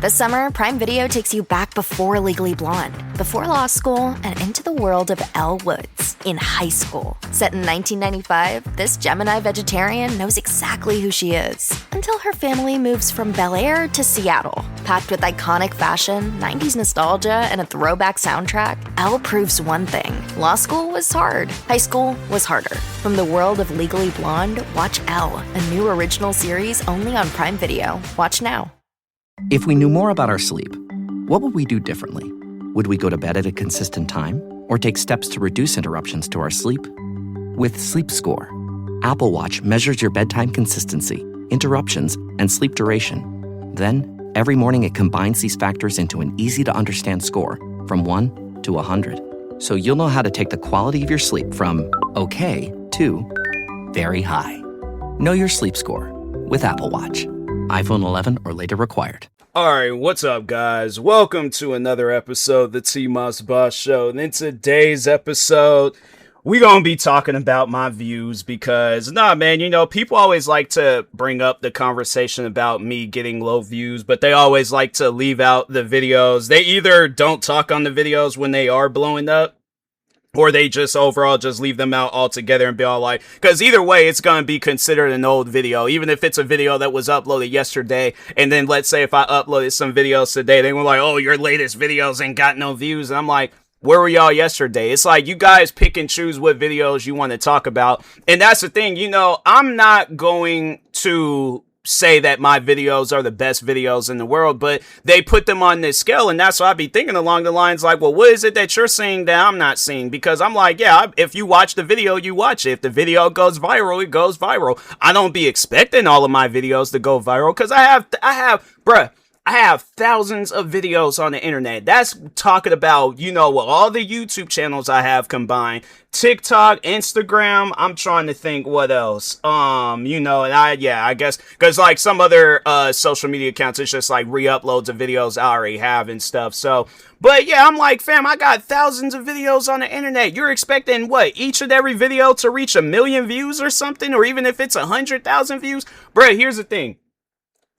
This summer, Prime Video takes you back before Legally Blonde, before law school, and into the world of Elle Woods in high school. Set in 1995, this Gemini vegetarian knows exactly who she is until her family moves from Bel Air to Seattle. Packed with iconic fashion, 90s nostalgia, and a throwback soundtrack, Elle proves one thing. Law school was hard. High school was harder. From the world of Legally Blonde, watch Elle, a new original series only on Prime Video. Watch now. If we knew more about our sleep, what would we do differently? Would we go to bed at a consistent time or take steps to reduce interruptions to our sleep? With Sleep Score, Apple Watch measures your bedtime consistency, interruptions, and sleep duration. Then, every morning it combines these factors into an easy-to-understand score from 1 to 100. So you'll know how to take the quality of your sleep from okay to very high. Know your sleep score with Apple Watch. iPhone 11 or later required. Alright, what's up guys? Welcome to another episode of the TMossBoss Show. And in today's episode, we're gonna be talking about my views because, man, people always like to bring up the conversation about me getting low views, but they always like to leave out the videos. They either don't talk on the videos when they are blowing up, or they just overall just leave them out altogether and be all like, because either way, it's going to be considered an old video. Even if it's a video that was uploaded yesterday, and then let's say if I uploaded some videos today, they were like, oh, your latest videos ain't got no views. And I'm like, where were y'all yesterday? It's like you guys pick and choose what videos you want to talk about. And that's the thing, I'm not going to say that my videos are the best videos in the world, but they put them on this scale, and that's why I be thinking along the lines like, well, what is it that you're seeing that I'm not seeing? Because I'm like, yeah, if you watch the video, you watch it. If the video goes viral, it goes viral. I don't be expecting all of my videos to go viral because I have thousands of videos on the internet. That's talking about, all the YouTube channels I have combined. TikTok, Instagram, I'm trying to think what else. I guess, because like some other social media accounts, it's just like re-uploads of videos I already have and stuff. So, but yeah, I'm like, fam, I got thousands of videos on the internet. You're expecting what? Each and every video to reach 1 million views or something? Or even if it's 100,000 views? Bruh, here's the thing.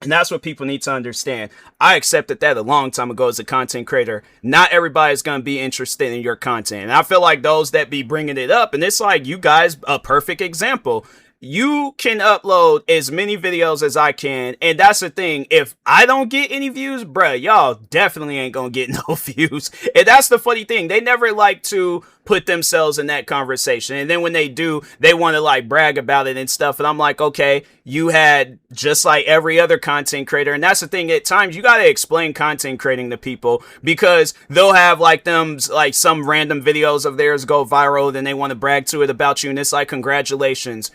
And that's what people need to understand. I accepted that a long time ago as a content creator. Not everybody's going to be interested in your content. And I feel like those that be bringing it up, and it's like you guys, a perfect example. You can upload as many videos as I can, and that's the thing. If I don't get any views, bruh, y'all definitely ain't gonna get no views. And that's the funny thing. They never like to put themselves in that conversation. And then when they do, they want to like brag about it and stuff. And I'm like, okay, you had just like every other content creator. And that's the thing. At times, you got to explain content creating to people because they'll have like some random videos of theirs go viral. Then they want to brag to it about you. And it's like, congratulations.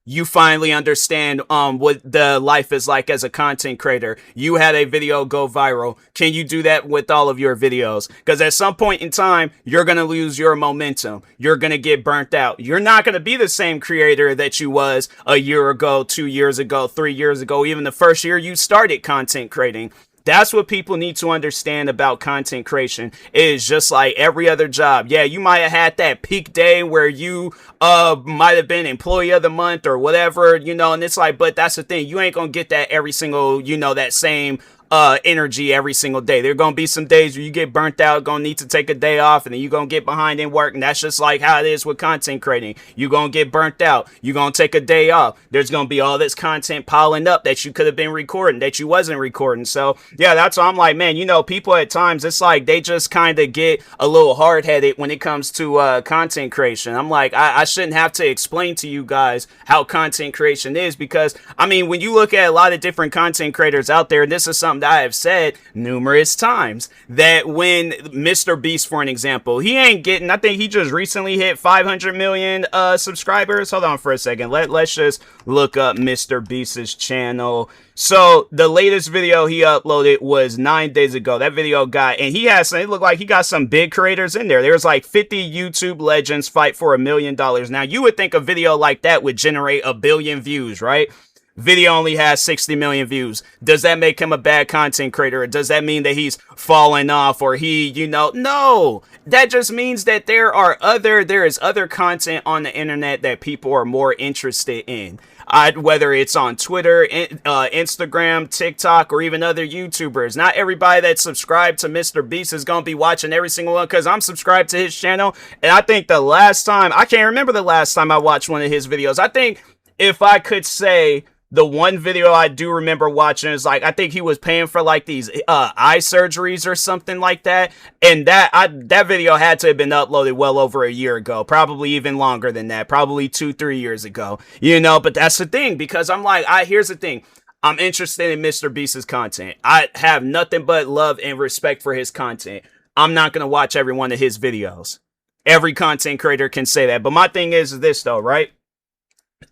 You finally understand what the life is like as a content creator. You had a video go viral. Can you do that with all of your videos? Because at some point in time, you're going to lose your momentum. You're going to get burnt out. You're not going to be the same creator that you was a year ago, 2 years ago, 3 years ago, even the first year you started content creating. That's what people need to understand about content creation. It is just like every other job. Yeah, you might have had that peak day where you might have been employee of the month or whatever, and it's like, but that's the thing. You ain't gonna get that every single, that same energy every single day. There are gonna be some days where you get burnt out, gonna need to take a day off, and then you're gonna get behind in work. And that's just like how it is with content creating. You're gonna get burnt out, you're gonna take a day off. There's gonna be all this content piling up that you could have been recording that you wasn't recording. So yeah, that's why I'm like, man, people at times, it's like they just kind of get a little hard-headed when it comes to content creation. I'm like, I shouldn't have to explain to you guys how content creation is, because when you look at a lot of different content creators out there, and this is something that I have said numerous times, that when Mr. Beast, for an example, he ain't getting, I think he just recently hit 500 million subscribers. Hold on for a second. Let's just look up Mr. Beast's channel. So the latest video he uploaded was 9 days ago. That video and it looked like he got some big creators in there. There's like 50 YouTube legends fight for $1 million. Now you would think a video like that would generate 1 billion views, right? video only has 60 million views. Does that make him a bad content creator? Or does that mean that he's falling off or no. That just means that there is other content on the internet that people are more interested in. Whether it's on Twitter, Instagram, TikTok, or even other YouTubers. Not everybody that's subscribed to Mr. Beast is going to be watching every single one, because I'm subscribed to his channel. And I think I can't remember the last time I watched one of his videos. I think if I could say the one video I do remember watching is I think he was paying for these eye surgeries or something like that. And that video had to have been uploaded well over a year ago, probably even longer than that, probably 2-3 years ago, but that's the thing, because I'm here's the thing. I'm interested in Mr. Beast's content. I have nothing but love and respect for his content. I'm not going to watch every one of his videos. Every content creator can say that. But my thing is this though, right?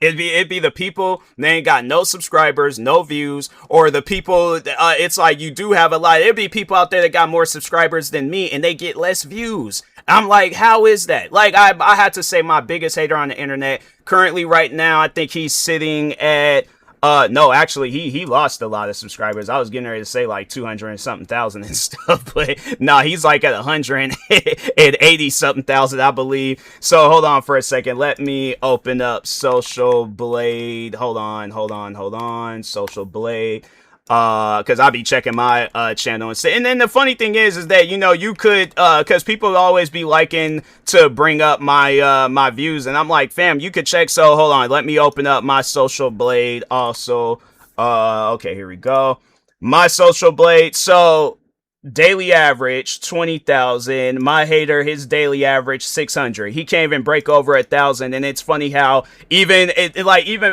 It'd be the people, they ain't got no subscribers, no views, or the people, it's you do have a lot. It'd be people out there that got more subscribers than me and they get less views. I'm how is that? I had to say my biggest hater on the internet currently right now, I think he's sitting at, no, actually, he lost a lot of subscribers. I was getting ready to say 200 and something thousand and stuff, but nah, he's at 180 something thousand, I believe. So hold on for a second. Let me open up Social Blade. Hold on. Social Blade. Cause I'll be checking my channel and then the funny thing is that you could cause people always be liking to bring up my my views, and I'm fam, you could check. So hold on, let me open up my Social Blade also. Okay, here we go. My Social Blade. So daily average 20,000. My hater, his daily average 600. He can't even break over 1,000. And it's funny how even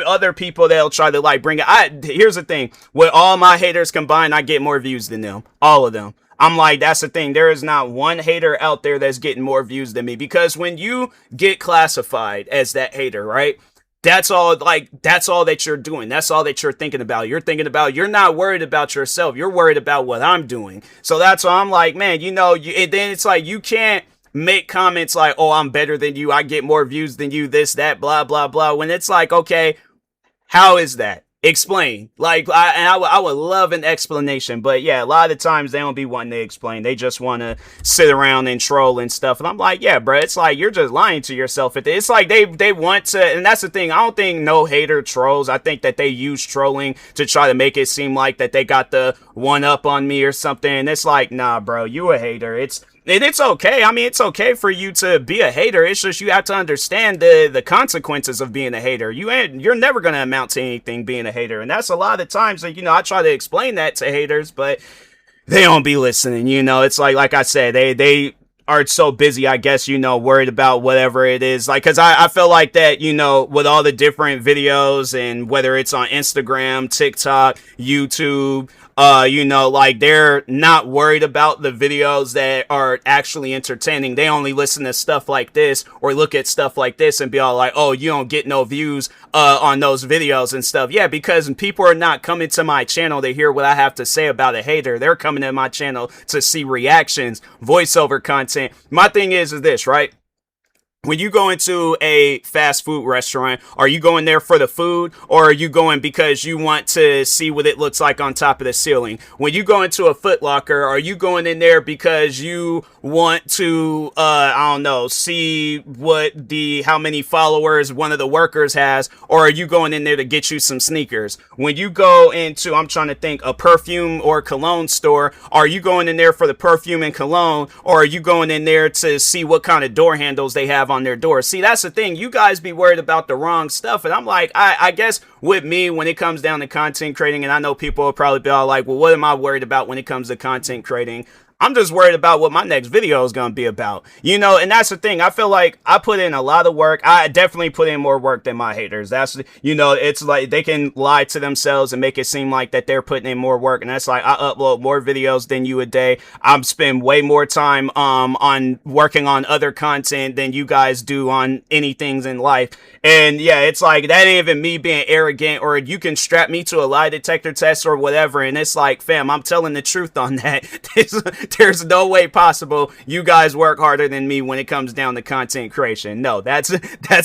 other people, they'll try to bring it. Here's the thing, with all my haters combined, I get more views than them, all of them. I'm that's the thing. There is not one hater out there that's getting more views than me, because when you get classified as that hater, right? That's all that you're doing. That's all that you're thinking about. You're not worried about yourself. You're worried about what I'm doing. So that's why I'm man, and then it's you can't make comments oh, I'm better than you. I get more views than you, this, that, blah, blah, blah. When it's okay, how is that? Explain. I would love an explanation, but yeah, a lot of the times they don't be wanting to explain. They just want to sit around and troll and stuff. And I'm yeah, bro, it's you're just lying to yourself. It's they want to, and that's the thing. I don't think no hater trolls. I think that they use trolling to try to make it seem like that they got the one up on me or something. And it's nah, bro, you a hater. It's okay. I mean, it's okay for you to be a hater. It's just you have to understand the consequences of being a hater. You're never going to amount to anything being a hater. And that's a lot of the times that, I try to explain that to haters, but they don't be listening. It's like I said, they are so busy, I guess, worried about whatever it is. Because I feel like that, with all the different videos, and whether it's on Instagram, TikTok, YouTube, they're not worried about the videos that are actually entertaining. They only listen to stuff like this or look at stuff like this and be all oh, you don't get no views on those videos and stuff. Yeah, because people are not coming to my channel to hear what I have to say about a hater. They're coming to my channel to see reactions, voiceover content. My thing is this, right? When you go into a fast food restaurant, are you going there for the food, or are you going because you want to see what it looks like on top of the ceiling? When you go into a Foot Locker, are you going in there because you want to, see how many followers one of the workers has, or are you going in there to get you some sneakers? When you go into, I'm trying to think, a perfume or cologne store, are you going in there for the perfume and cologne, or are you going in there to see what kind of door handles they have on their doors? See, that's the thing. You guys be worried about the wrong stuff. And I'm I guess with me, when it comes down to content creating, and I know people will probably be all well, what am I worried about when it comes to content creating? I'm just worried about what my next video is going to be about, and that's the thing. I feel like I put in a lot of work. I definitely put in more work than my haters. That's, it's they can lie to themselves and make it seem like that they're putting in more work. And that's I upload more videos than you a day. I spend way more time, on working on other content than you guys do on anything in life. And yeah, it's that ain't even me being arrogant, or you can strap me to a lie detector test or whatever. And it's fam, I'm telling the truth on that. There's no way possible you guys work harder than me when it comes down to content creation. No, that's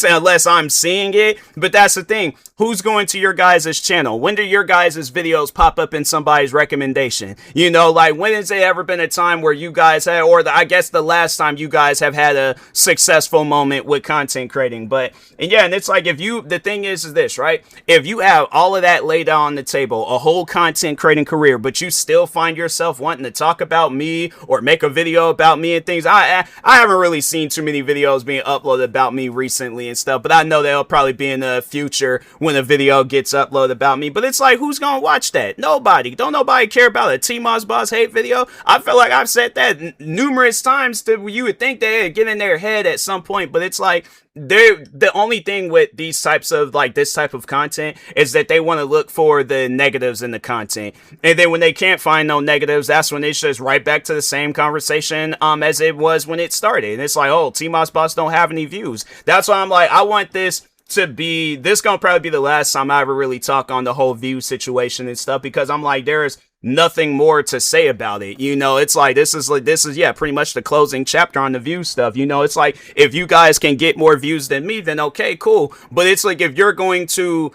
unless I'm seeing it. But that's the thing. Who's going to your guys' channel? When do your guys' videos pop up in somebody's recommendation? You know, like, when has there ever been a time where you guys had, I guess the last time you guys have had a successful moment with content creating? But, and yeah, and it's like, the thing is this, right? If you have all of that laid out on the table, a whole content creating career, but you still find yourself wanting to talk about me or make a video about me and things, I haven't really seen too many videos being uploaded about me recently and stuff, but I know they'll probably be in the future when a video gets uploaded about me. But it's like, who's gonna watch that? Nobody. Don't nobody care about a TMossBoss hate video. I feel like I've said that numerous times. You would think they'd get in their head at some point, but it's like, the only thing with these types of, like, this type of content is that they want to look for the negatives in the content, and then when they can't find no negatives, that's when it's just right back to the same conversation as it was when it started. And it's like, oh, TMossBoss don't have any views. That's why I'm like, I want this gonna probably be the last time I ever really talk on the whole view situation and stuff, because I'm like, there's nothing more to say about it. You know, it's like, this is yeah, pretty much the closing chapter on the view stuff. You know, it's like, if you guys can get more views than me, then okay, cool. But it's like, if you're going to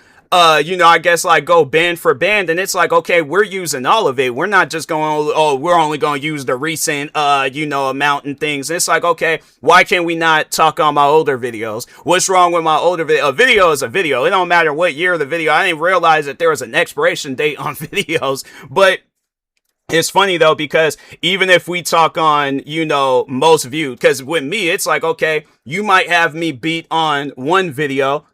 you know, I guess, like, go band for band, and it's like, okay, we're using all of it. We're not just going, oh, we're only going to use the recent, you know, amount and things. And it's like, okay, why can't we not talk on my older videos? What's wrong with my older video? A video is a video. It don't matter what year of the video. I didn't realize that there was an expiration date on videos. But it's funny though, because even if we talk on, you know, most viewed, because with me, it's like, okay, you might have me beat on one video.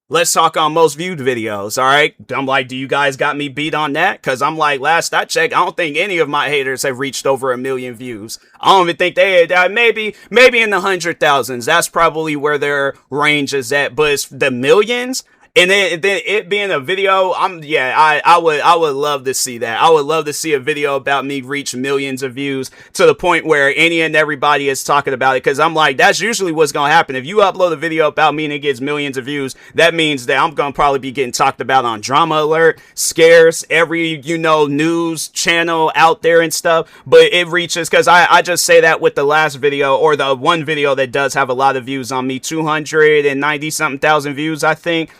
Let's talk on most viewed videos, all right? I'm like, do you guys got me beat on that? Because I'm like, last I checked, I don't think any of my haters have reached over 1 million views. I don't even think they had, maybe in the 100,000s. That's probably where their range is at. But it's the millions. And then it being a video, I would love to see that. I would love to see a video about me reach millions of views to the point where any and everybody is talking about it. Because I'm like, that's usually what's going to happen. If you upload a video about me and it gets millions of views, that means that I'm going to probably be getting talked about on Drama Alert, Scarce, every, you know, news channel out there and stuff. But it reaches, because I just say that with the last video, or the one video that does have a lot of views on me, 290 something thousand views, I think.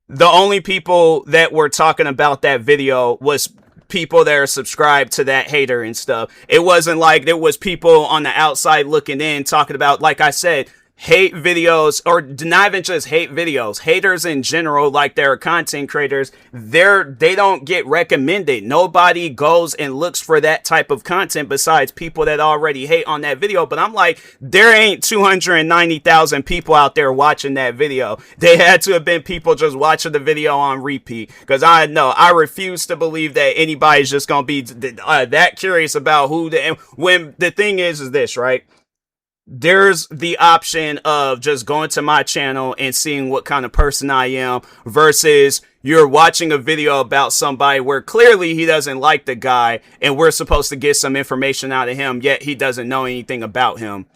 The only people that were talking about that video was people that are subscribed to that hater and stuff. It wasn't like there was people on the outside looking in talking about, like I said, hate videos, or not even just hate videos, haters in general, like they're content creators, they don't get recommended. Nobody goes and looks for that type of content besides people that already hate on that video. But I'm like, there ain't 290,000 people out there watching that video. They had to have been people just watching the video on repeat, because I refuse to believe that anybody's just gonna be that curious about when the thing is this, right? There's the option of just going to my channel and seeing what kind of person I am, versus you're watching a video about somebody where clearly he doesn't like the guy and we're supposed to get some information out of him, yet he doesn't know anything about him.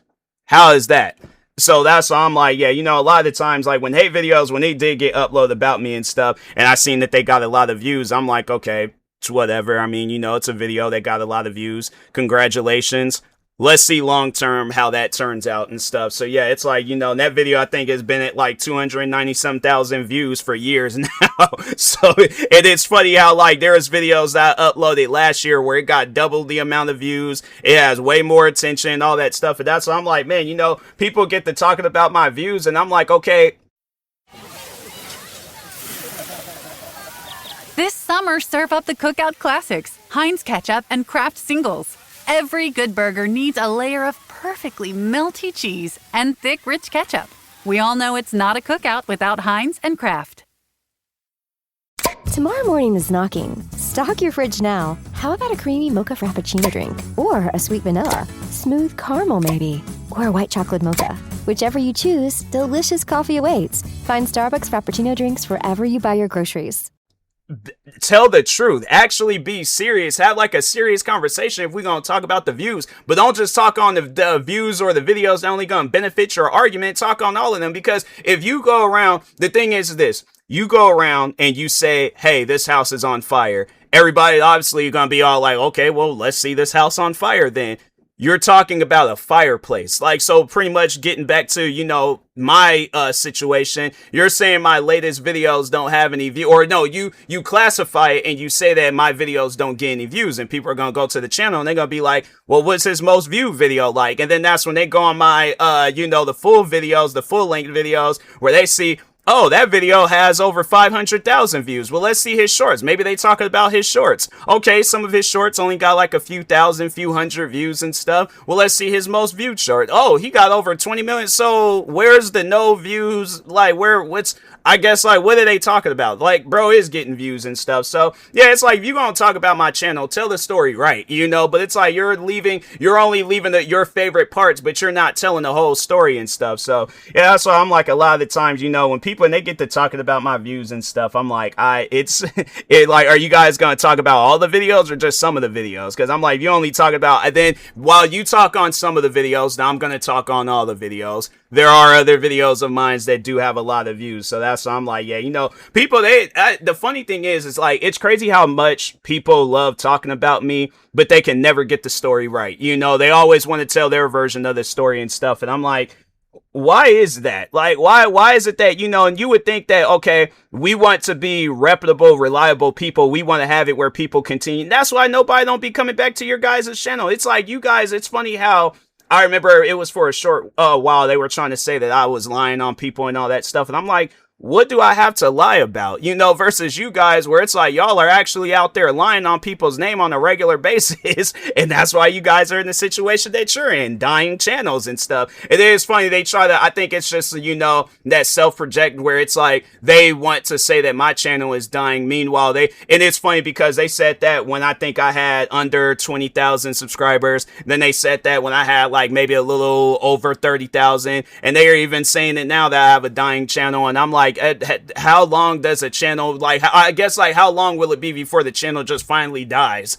How is that? So that's why I'm like, yeah, you know, a lot of the times, like, when hate videos, when they did get uploaded about me and stuff, and I seen that they got a lot of views, I'm like, okay, it's whatever. I mean, you know, it's a video that got a lot of views. Congratulations. Let's see long term how that turns out and stuff. So yeah, it's like, you know, that video I think has been at like 290 some thousand views for years now. So it's funny how, like, there's videos that I uploaded last year where it got double the amount of views. It has way more attention, all that stuff. And that's why I'm like, man, you know, people get to talking about my views, and I'm like, okay. This summer, serve up the Cookout Classics, Heinz Ketchup, and Kraft Singles. Every good burger needs a layer of perfectly melty cheese and thick, rich ketchup. We all know it's not a cookout without Heinz and Kraft. Tomorrow morning is knocking. Stock your fridge now. How about a creamy mocha frappuccino drink? Or a sweet vanilla? Smooth caramel, maybe? Or a white chocolate mocha? Whichever you choose, delicious coffee awaits. Find Starbucks Frappuccino drinks wherever you buy your groceries. Tell the truth. Actually be serious. Have like a serious conversation if we're going to talk about the views. But don't just talk on the views or the videos that only going to benefit your argument. Talk on all of them. Because if you go around, the thing is this. You go around and you say, hey, this house is on fire. Everybody obviously going to be all like, okay, well, let's see this house on fire then. you're talking about a fireplace. Like, so pretty much getting back to, you know, my situation, you're saying my latest videos don't have any view, or no, you classify it and you say that my videos don't get any views, and people are gonna go to the channel and they're gonna be like, well, what's his most viewed video like? And then that's when they go on my you know, the full videos, the full length videos, where they see, oh, that video has over 500,000 views. Well, let's see his shorts. Maybe they talking about his shorts. Okay, some of his shorts only got like a few thousand, few hundred views and stuff. Well, let's see his most viewed short. Oh, he got over 20 million. So where's the no views? Like, I guess, like, what are they talking about? Like, bro is getting views and stuff. So, yeah, it's like, if you're going to talk about my channel, tell the story right, you know? But it's like, you're only leaving your favorite parts, but you're not telling the whole story and stuff. So, yeah, that's why I'm like, a lot of the times, you know, when people, and they get to talking about my views and stuff, I'm like, like, are you guys going to talk about all the videos or just some of the videos? Because I'm like, you only talk about, and then while you talk on some of the videos, now I'm going to talk on all the videos. There are other videos of mine that do have a lot of views. So that's why I'm like, yeah, you know, people, the funny thing is like, it's crazy how much people love talking about me, but they can never get the story right. You know, they always want to tell their version of the story and stuff. And I'm like, why is that? Like, why is it that, you know, and you would think that, okay, we want to be reputable, reliable people. We want to have it where people continue. That's why nobody don't be coming back to your guys' channel. It's like, you guys, it's funny how I remember it was for a short while they were trying to say that I was lying on people and all that stuff. And I'm like, what do I have to lie about? You know, versus you guys, where it's like, y'all are actually out there lying on people's name on a regular basis. And that's why you guys are in the situation that you're in, dying channels and stuff. It is funny. They try to, I think it's just, you know, that self-project where it's like, they want to say that my channel is dying. Meanwhile, and it's funny because they said that when I think I had under 20,000 subscribers, then they said that when I had like maybe a little over 30,000, and they are even saying it now that I have a dying channel. And I'm like, how long does a channel, like, I guess, like, how long will it be before the channel just finally dies?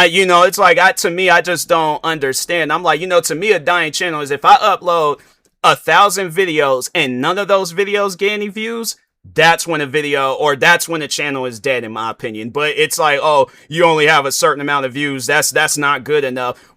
You know, it's like, to me, I just don't understand. I'm like, you know, to me, a dying channel is if I upload 1,000 videos and none of those videos get any views, that's when that's when a channel is dead, in my opinion. But it's like, oh, you only have a certain amount of views. That's not good enough.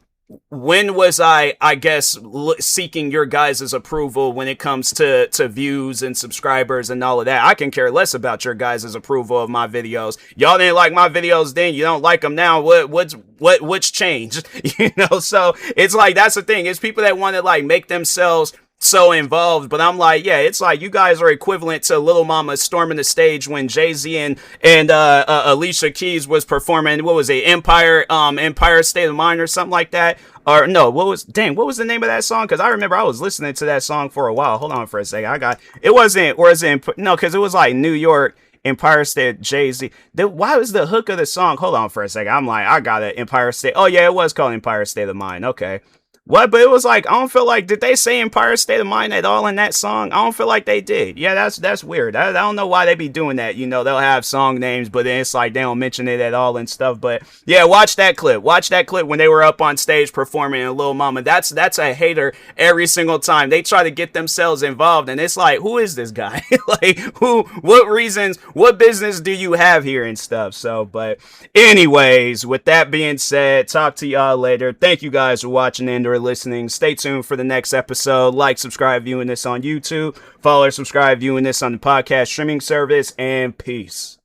When was I guess, seeking your guys' approval when it comes to views and subscribers and all of that? I can care less about your guys' approval of my videos. Y'all didn't like my videos then, you don't like them now. What's changed? You know, so it's like, that's the thing. It's people that want to like make themselves so involved, but I'm like, yeah, it's like you guys are equivalent to Little Mama storming the stage when Jay-Z and Alicia Keys was performing, what was it, Empire State of Mind or something like that. Or no, what was the name of that song? Because I remember I was listening to that song for a while. Hold on for a second. Because it was like New York, Empire State, Jay-Z. Why was the hook of the song? Hold on for a second. I'm like, I got it. Empire State. Oh yeah, it was called Empire State of Mind. Okay. What? But it was like, I don't feel like, did they say Empire State of Mind at all in that song? I don't feel like they did. Yeah, that's weird. I don't know why they be doing that. You know, they'll have song names, but then it's like they don't mention it at all and stuff. But yeah, watch that clip. Watch that clip when they were up on stage performing in Lil Mama. That's a hater every single time. They try to get themselves involved, and it's like, who is this guy? Like, what reasons, what business do you have here and stuff? So, but anyways, with that being said, talk to y'all later. Thank you guys for watching and or listening. Stay tuned for the next episode. Like, subscribe, viewing this on YouTube. Follow or subscribe, viewing this on the podcast streaming service. And peace.